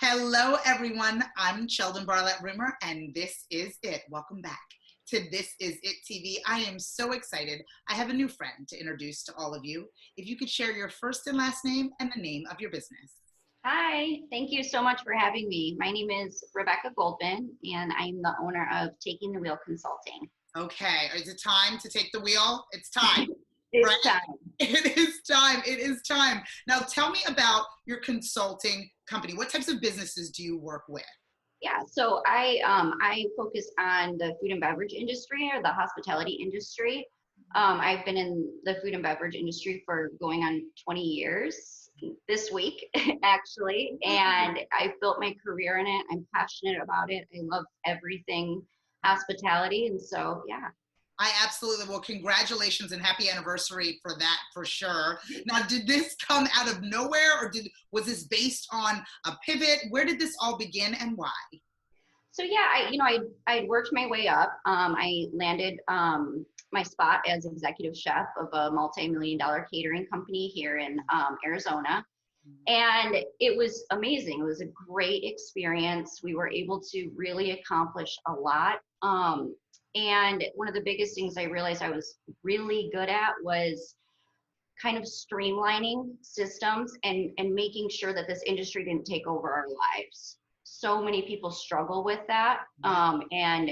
Hello, everyone. I'm Cheldin Barlatt Rumer, and this is it. Welcome back to This Is It TV. I am so excited. I have a new friend to introduce to all of you. If you could share your first and last name and the name of your business. Hi, thank you so much for having me. My name is Rebekah Goldman, and I'm the owner of Taking the Wheel Consulting. Okay, is it time to take the wheel? It's time. It's Right? time. It is time. It is time. Now, tell me about your consulting company. What types of businesses do you work with? Yeah, so I focus on the food and beverage industry or the hospitality industry. I've been in the food and beverage industry for going on 20 years this week, actually, and I've built my career in it. I'm passionate about it. I love everything hospitality, and so yeah. I absolutely, well, congratulations and happy anniversary for that, for sure. Now, did this come out of nowhere, or was this based on a pivot? Where did this all begin and why? So yeah, I'd worked my way up. I landed my spot as executive chef of a multi-million-dollar catering company here in Arizona. And it was amazing. It was a great experience. We were able to really accomplish a lot. And one of the biggest things I realized I was really good at was kind of streamlining systems and making sure that this industry didn't take over our lives. So many people struggle with that. And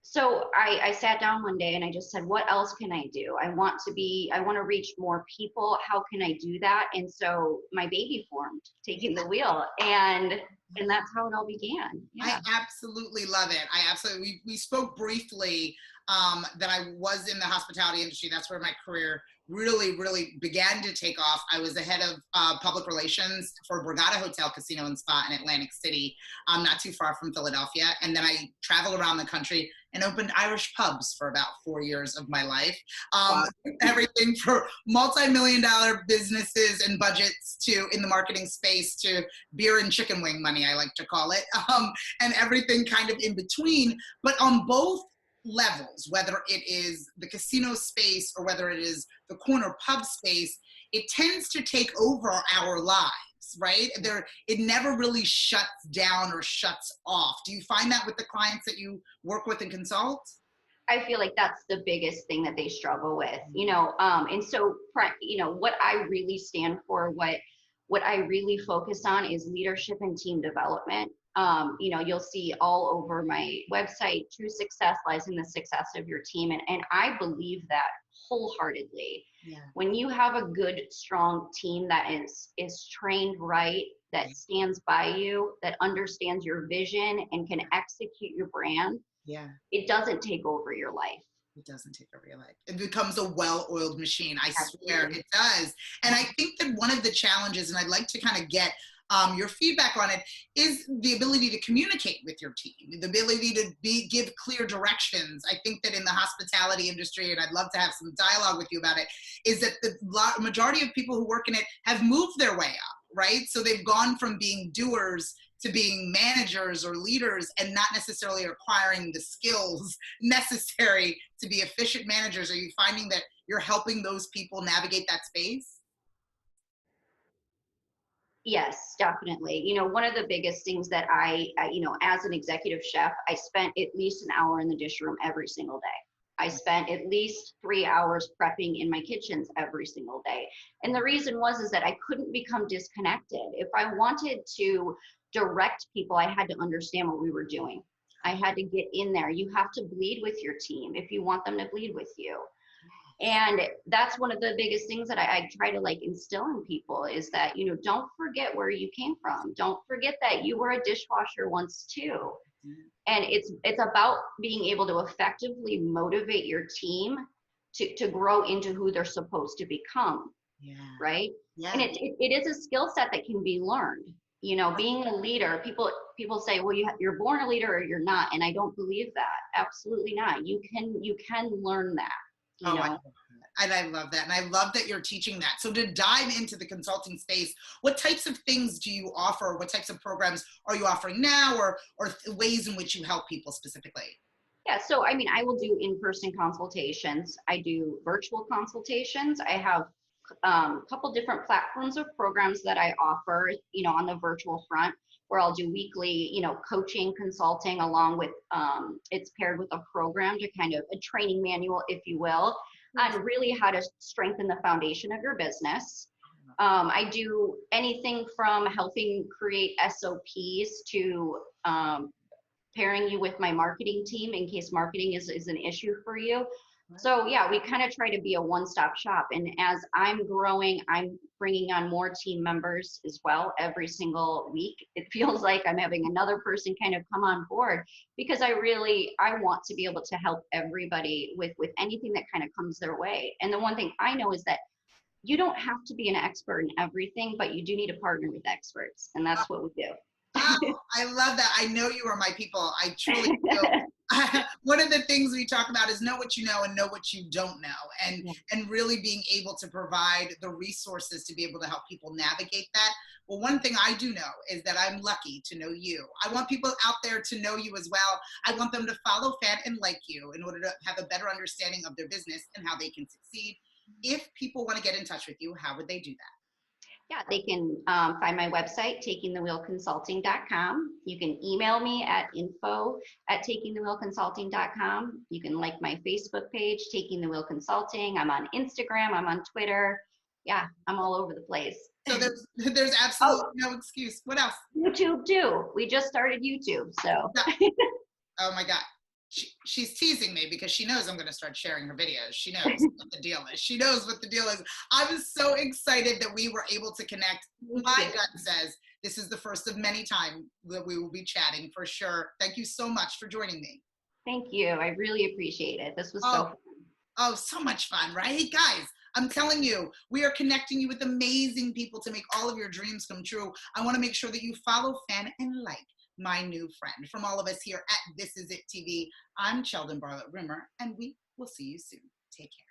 so I sat down one day and I just said, what else can I do? I want to reach more people. How can I do that? And so my baby formed, Taking the Wheel. And that's how it all began. Yeah. I absolutely love it. We spoke briefly that I was in the hospitality industry. That's where my career really began to take off. I was the head of public relations for Borgata Hotel, Casino and Spa in Atlantic City, not too far from Philadelphia. And then I traveled around the country and opened Irish pubs for about 4 years of my life. Wow. Everything for multi-million-dollar businesses and budgets in the marketing space to beer and chicken wing money, I like to call it, and everything kind of in between. But on both levels, whether it is the casino space or whether it is the corner pub space, it tends to take over our lives, right? It never really shuts down or shuts off. Do you find that with the clients that you work with and consult? I feel like that's the biggest thing that they struggle with, and so, what I really stand for, what I really focus on is leadership and team development. You'll see all over my website, true success lies in the success of your team. And I believe that wholeheartedly. Yeah. When you have a good, strong team that is trained right, that stands by you, that understands your vision and can execute your brand, it doesn't take over your life. It doesn't take over your life. It becomes a well-oiled machine. I swear it does. And I think that one of the challenges, and I'd like to kind of get your feedback on it, is the ability to communicate with your team, the ability to give clear directions. I think that in the hospitality industry, and I'd love to have some dialogue with you about it, is that the majority of people who work in it have moved their way up, right? So they've gone from being doers to being managers or leaders and not necessarily acquiring the skills necessary to be efficient managers. Are you finding that you're helping those people navigate that space? Yes, definitely. One of the biggest things that I as an executive chef, I spent at least an hour in the dish room every single day. I spent at least 3 hours prepping in my kitchens every single day. And the reason is that I couldn't become disconnected. If I wanted to direct people, I had to understand what we were doing. I had to get in there. You have to bleed with your team if you want them to bleed with you. And that's one of the biggest things that I try to instill in people is that, don't forget where you came from. Don't forget that you were a dishwasher once too. And it's about being able to effectively motivate your team to grow into who they're supposed to become. Yeah. Right. Yeah. And it is a skill set that can be learned. Being a leader, people say, well, you're born a leader or you're not. And I don't believe that. Absolutely not. You can learn that. I love that. And I love that. And I love that you're teaching that. So to dive into the consulting space, what types of things do you offer? What types of programs are you offering now or ways in which you help people specifically? Yeah, so I will do in-person consultations. I do virtual consultations. I have couple different platforms of programs that I offer, you know, on the virtual front, where I'll do weekly, you know, coaching, consulting, along with, it's paired with a program to kind of a training manual, if you will, on really how to strengthen the foundation of your business. I do anything from helping create SOPs to pairing you with my marketing team in case marketing is an issue for you. So yeah, we kind of try to be a one-stop shop. And as I'm growing, I'm bringing on more team members as well every single week. It feels like I'm having another person kind of come on board, because I want to be able to help everybody with anything that kind of comes their way. And the one thing I know is that you don't have to be an expert in everything, but you do need to partner with experts. And that's what we do. Oh, I love that. I know you are my people. I truly do. One of the things we talk about is know what you know and know what you don't know, and really being able to provide the resources to be able to help people navigate that. Well, one thing I do know is that I'm lucky to know you. I want people out there to know you as well. I want them to follow, fan, and like you in order to have a better understanding of their business and how they can succeed. If people want to get in touch with you, how would they do that? Yeah, they can find my website, takingthewheelconsulting.com. You can email me at info@takingthewheelconsulting.com. You can like my Facebook page, Taking the Wheel Consulting. I'm on Instagram. I'm on Twitter. Yeah, I'm all over the place. So there's absolutely no excuse. What else? YouTube too. We just started YouTube, so. Oh my God. She's teasing me because she knows I'm going to start sharing her videos. She knows what the deal is. She knows what the deal is. I'm so excited that we were able to connect. My gut says this is the first of many times that we will be chatting for sure. Thank you so much for joining me. Thank you. I really appreciate it. This was so fun. Oh, so much fun, right? Guys, I'm telling you, we are connecting you with amazing people to make all of your dreams come true. I want to make sure that you follow, fan, and like my new friend. From all of us here at This Is It TV, I'm Cheldin Barlatt Rumer, and we will see you soon. Take care.